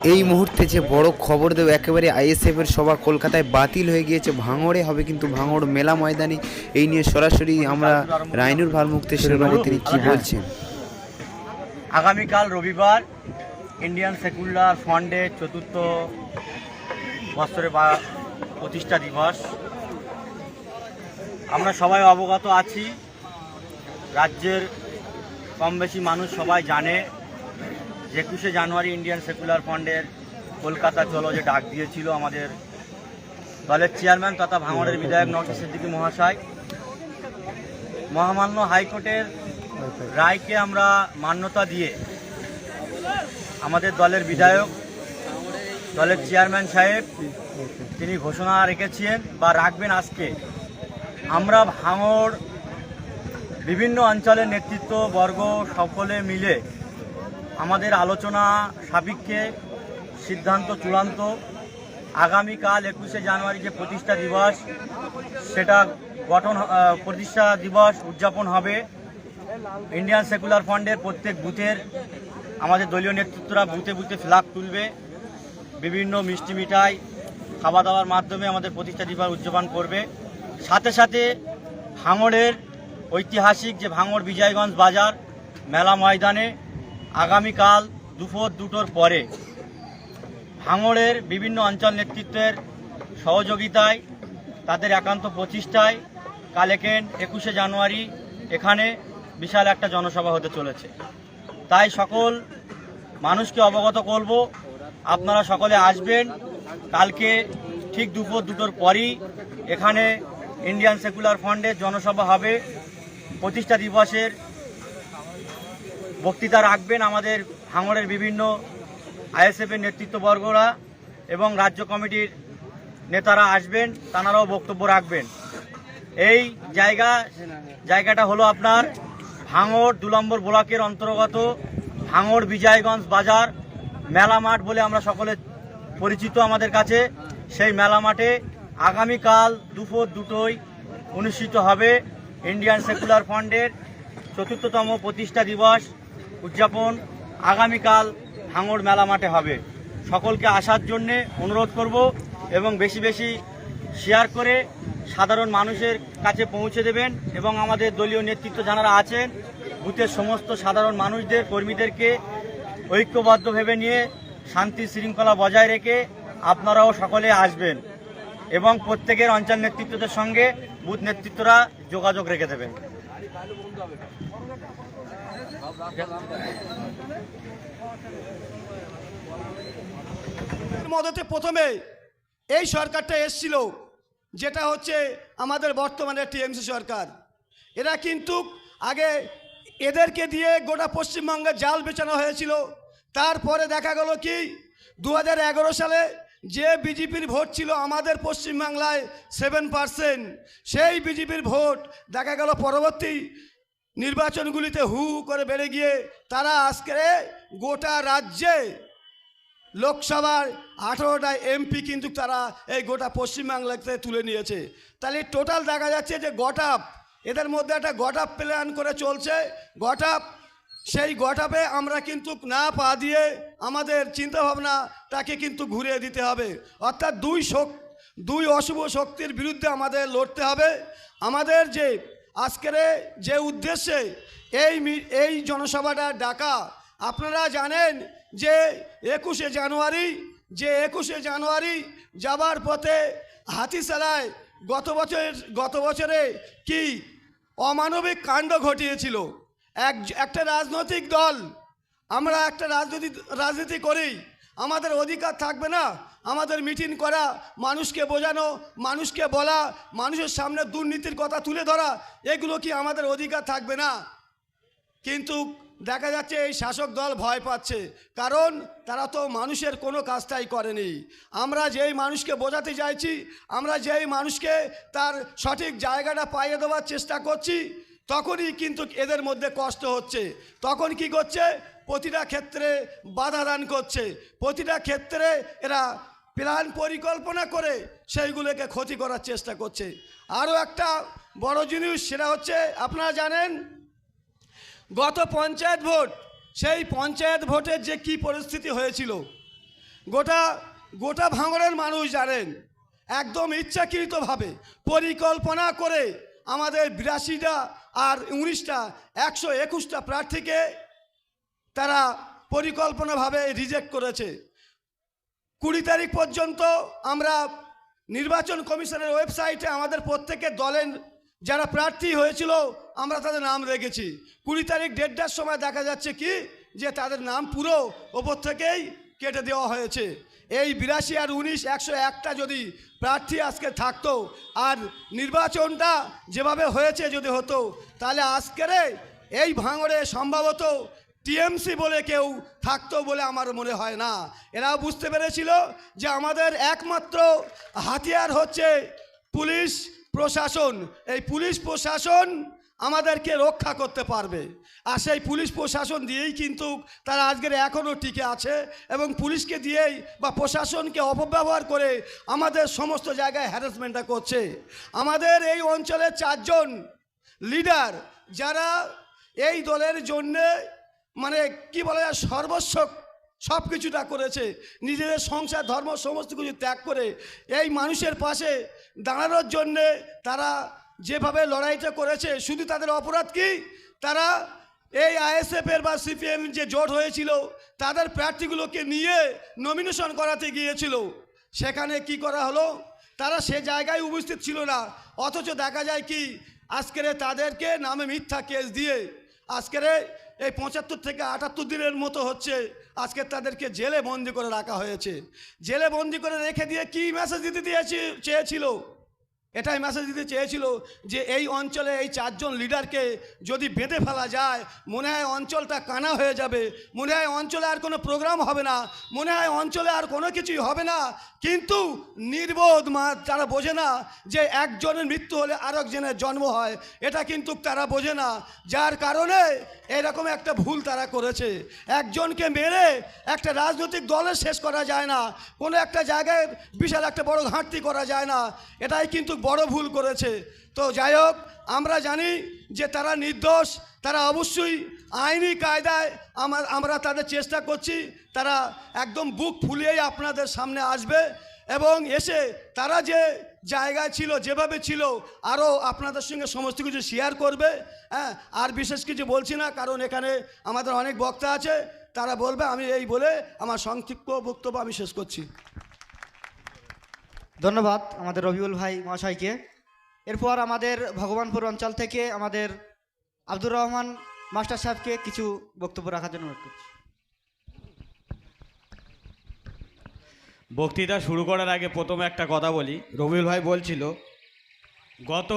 এই মুহূর্তে যে বড় খবর দেব, একেবারে আইএসএফ এর সভা কলকাতায় বাতিল হয়ে গিয়েছে, ভাঙড়ে হবে কিন্তু ভাঙড় মেলা ময়দানে। এই নিয়ে সরাসরি আমরা রাইনুর ভালমুক্তেশ্বর বাড়ি, তিনি কি বলছেন। আগামীকাল রবিবার ইন্ডিয়ান সেকুলার ফ্রন্টের চতুর্থ বছরে বা প্রতিষ্ঠা দিবস। আমরা সবাই অবগত আছি, রাজ্যের কম বেশি মানুষ সবাই জানে 21শে জানুয়ারি ইন্ডিয়ান সেকুলার ফ্রন্টের কলকাতা চলো যে ডাক দিয়েছিল আমাদের দলের চেয়ারম্যান তথা ভাঙড়ের বিধায়ক নওশাদ সিদ্দিকী মহাশয়। মহামান্য হাইকোর্টের রায়কে আমরা মান্যতা দিয়ে আমাদের দলের বিধায়ক, দলের চেয়ারম্যান সাহেব তিনি ঘোষণা রেখেছেন বা রাখবেন আজকে। আমরা ভাঙড় বিভিন্ন অঞ্চলের নেতৃত্ববর্গ সকলে মিলে আমাদের আলোচনা সাপেক্ষে সিদ্ধান্ত চূড়ান্ত, আগামীকাল 21শে জানুয়ারি যে প্রতিষ্ঠা দিবস, সেটা প্রতিষ্ঠা দিবস উদযাপন হবে। ইন্ডিয়ান সেকুলার ফ্রন্টের প্রত্যেক বুথের আমাদের দলীয় নেতৃত্বরা বুথে বুথে ফ্ল্যাগ তুলবে, বিভিন্ন মিষ্টি মিঠাই খাওয়া দাওয়ার মাধ্যমে আমাদের প্রতিষ্ঠা দিবস উদযাপন করবে। সাথে সাথে ভাঙড়ের ঐতিহাসিক যে ভাঙড় বিজয়গঞ্জ বাজার মেলা ময়দানে আগামীকাল দুপুর 2টোর পরে ভাঙড়ের বিভিন্ন অঞ্চল নেতৃত্বের সহযোগিতায়, তাদের একান্ত প্রচেষ্টায় কালেকেন 21শে জানুয়ারি এখানে বিশাল একটা জনসভা হতে চলেছে। তাই সকল মানুষকে অবগত করব, আপনারা সকলে আসবেন। কালকে ঠিক দুপুর 2টোর পরই এখানে ইন্ডিয়ান সেকুলার ফ্রন্টের জনসভা হবে। প্রতিষ্ঠা দিবসের বক্তৃতা রাখবেন আমাদের ভাঙড়ের বিভিন্ন আইএসএফের নেতৃত্ববর্গরা এবং রাজ্য কমিটির নেতারা আসবেন, তাঁরাও বক্তব্য রাখবেন। এই জায়গাটা হলো আপনার ভাঙড় 2 নম্বর ব্লকের অন্তর্গত ভাঙড় বিজয়গঞ্জ বাজার মেলা মাঠ বলে আমরা সকলে পরিচিত আমাদের কাছে। সেই মেলা মাঠে আগামীকাল দুপুর 2টোয় অনুষ্ঠিত হবে ইন্ডিয়ান সেকুলার ফ্রন্টের 4র্থতম প্রতিষ্ঠা দিবস উদযাপন। আগামীকাল ভাঙড় মেলা মাঠে হবে। সকলকে আসার জন্যে অনুরোধ করব এবং বেশি বেশি শেয়ার করে সাধারণ মানুষের কাছে পৌঁছে দেবেন এবং আমাদের দলীয় নেতৃত্ব যারা আছেন বুথের সমস্ত সাধারণ মানুষদের, কর্মীদেরকে ঐক্যবদ্ধ ভেবে নিয়ে শান্তি শৃঙ্খলা বজায় রেখে আপনারাও সকলে আসবেন এবং প্রত্যেকের অঞ্চল নেতৃত্বদের সঙ্গে বুথ নেতৃত্বরা যোগাযোগ রেখে দেবেন। মদতে প্রথমে এই সরকারটা এসছিল, যেটা হচ্ছে আমাদের বর্তমানে টিএমসি সরকার। এরা কিন্তু আগে এদেরকে দিয়ে গোটা পশ্চিমবঙ্গে জাল বেচানো হয়েছিল। তারপরে দেখা গেল কি 2011 সালে যে বিজেপির ভোট ছিল আমাদের পশ্চিমবাংলায় 7%, সেই বিজেপির ভোট দেখা গেল পরবর্তী নির্বাচনগুলিতে হু করে বেড়ে গিয়ে তারা আজকে গোটা রাজ্যে লোকসভার 18টা এমপি কিন্তু তারা এই গোটা পশ্চিমবাংলাতে তুলে নিয়েছে। তাহলে টোটাল দেখা যাচ্ছে যে গটাপ, এদের মধ্যে একটা গটাপ প্ল্যান করে চলছে। গটাপ, সেই গটাপে আমরা কিন্তু না পা দিয়ে আমাদের চিন্তাভাবনাটাকে কিন্তু ঘুরিয়ে দিতে হবে। অর্থাৎ দুই অশুভ শক্তির বিরুদ্ধে আমাদের লড়তে হবে। আমাদের যে আজকের যে উদ্দেশ্যে এই জনসভাটা ডাকা, আপনারা জানেন যে 21শে জানুয়ারি যাবার পথে হাতিশালায় গত বছরে কি অমানবিক কাণ্ড ঘটিয়েছিল। একটা রাজনৈতিক দল, আমরা একটা রাজনীতি করি, আমাদের অধিকার থাকবে না আমাদের মিটিং করা, মানুষকে বোঝানো, মানুষকে বলা, মানুষের সামনে দুর্নীতির কথা তুলে ধরা, এগুলো কি আমাদের অধিকার থাকবে না? কিন্তু দেখা যাচ্ছে এই শাসক দল ভয় পাচ্ছে, কারণ তারা তো মানুষের কোনো কাজটাই করেনি। আমরা যেই মানুষকে বোঝাতে চাইছি, আমরা যেই মানুষকে তার সঠিক জায়গাটা পাইয়ে দেওয়ার চেষ্টা করছি, তখনই কিন্তু এদের মধ্যে কষ্ট হচ্ছে। তখন কি করছে? প্রতিটা ক্ষেত্রে বাধা দান করছে, প্রতিটা ক্ষেত্রে এরা প্ল্যান পরিকল্পনা করে সেইগুলোকে ক্ষতি করার চেষ্টা করছে। আরও একটা বড় জিনিস, সেটা হচ্ছে আপনারা জানেন গত পঞ্চায়েত ভোট, সেই পঞ্চায়েত ভোটের যে কি পরিস্থিতি হয়েছিল, গোটা গোটা ভাঙড়ের মানুষ জানেন একদম ইচ্ছাকৃতভাবে পরিকল্পনা করে আমাদের 82টা আর 19টা 121টা প্রার্থীকে তারা পরিকল্পনাভাবে রিজেক্ট করেছে। 20 তারিখ পর্যন্ত আমরা নির্বাচন কমিশনের ওয়েবসাইটে আমাদের প্রত্যেকের দলের যারা প্রার্থী হয়েছিল আমরা তাদের নাম রেখেছি। 20 তারিখ 1:30টার সময় দেখা যাচ্ছে কি যে তাদের নাম পুরো ওপর থেকেই কেটে দেওয়া হয়েছে। এই 82 আর 19 101টা যদি প্রার্থী আজকে থাকতো আর নির্বাচনটা যেভাবে হয়েছে যদি হতো তাহলে আজকের এই ভাঙড়ে সম্ভবত টিএমসি বলে কেউ থাকতো বলে আমার মনে হয় না। এরাও বুঝতে পেরেছিল যে আমাদের একমাত্র হাতিয়ার হচ্ছে পুলিশ প্রশাসন। এই পুলিশ প্রশাসন আমাদেরকে রক্ষা করতে পারবে আর সেই পুলিশ প্রশাসন দিয়েই কিন্তু তারা আজকের এখনও টিকে আছে এবং পুলিশকে দিয়েই বা প্রশাসনকে অপব্যবহার করে আমাদের সমস্ত জায়গায় হ্যারাসমেন্টটা করছে। আমাদের এই অঞ্চলের 4 জন লিডার যারা এই দলের জন্যে মানে কি বলা যায় সর্বস্ব সব কিছুটা করেছে, নিজেদের সংসার ধর্ম সমস্ত কিছু ত্যাগ করে এই মানুষের পাশে দাঁড়ানোর জন্যে তারা যেভাবে লড়াইটা করেছে। শুধু তাদের অপরাধ কি, তারা এই আইএসএফের বা সিপিএম যে জোট হয়েছিল তাদের প্রার্থীগুলোকে নিয়ে নমিনেশন করাতে গিয়েছিল, সেখানে কি করা হলো তারা সে জায়গায় উপস্থিত ছিল না। অথচ দেখা যায় কি আজকের তাদেরকে নামে মিথ্যা কেস দিয়ে আজকের এই 75 থেকে 78 দিনের মতো হচ্ছে আজকে তাদেরকে জেলে বন্দি করে রাখা হয়েছে। জেলে বন্দি করে রেখে দিয়ে কি মেসেজ দিতে চেয়েছিল, এটাই মেসেজ দিতে চেয়েছিল যে এই অঞ্চলে এই 4 জন লিডারকে যদি বেঁধে ফেলা যায় মনে হয় অঞ্চলটা কানা হয়ে যাবে, মনে হয় অঞ্চলে আর কোনো প্রোগ্রাম হবে না, মনে হয় অঞ্চলে আর কোনো কিছুই হবে না। কিন্তু নির্বোধ তারা বোঝে না যে একজনের মৃত্যু হলে আরেকজনের জন্ম হয়, এটা কিন্তু তারা বোঝে না। যার কারণে এরকম একটা ভুল তারা করেছে। একজনকে মেরে একটা রাজনৈতিক দলের শেষ করা যায় না, কোনো একটা জায়গায় বিশাল একটা বড় ঘাটতি করা যায় না, এটাই কিন্তু বড় ভুল করেছে। তো যাই হোক আমরা জানি যে তারা নির্দোষ, তারা অবশ্যই আইনি কায়দায় আমরা তাদের চেষ্টা করছি তারা একদম বুক ফুলিয়েই আপনাদের সামনে আসবে এবং এসে তারা যে জায়গায় ছিল যেভাবে ছিল আরও আপনাদের সঙ্গে সমস্ত কিছু শেয়ার করবে। হ্যাঁ, আর বিশেষ কিছু বলছি না কারণ এখানে আমাদের অনেক বক্তা আছে, তারা বলবে। আমি এই বলে আমার সংক্ষিপ্ত বক্তব্য আমি শেষ করছি। ধন্যবাদ আমাদের রবিউল ভাই মহাশয়কে। এরপর আমাদের ভগবানপুর অঞ্চল থেকে আমাদের আব্দুর রহমান মাস্টার সাহেবকে কিছু বক্তব্য রাখার জন্য অনুরোধ করছি। বক্তৃতা শুরু করার আগে প্রথমে একটা কথা বলি। রবিউল ভাই বলছিল গত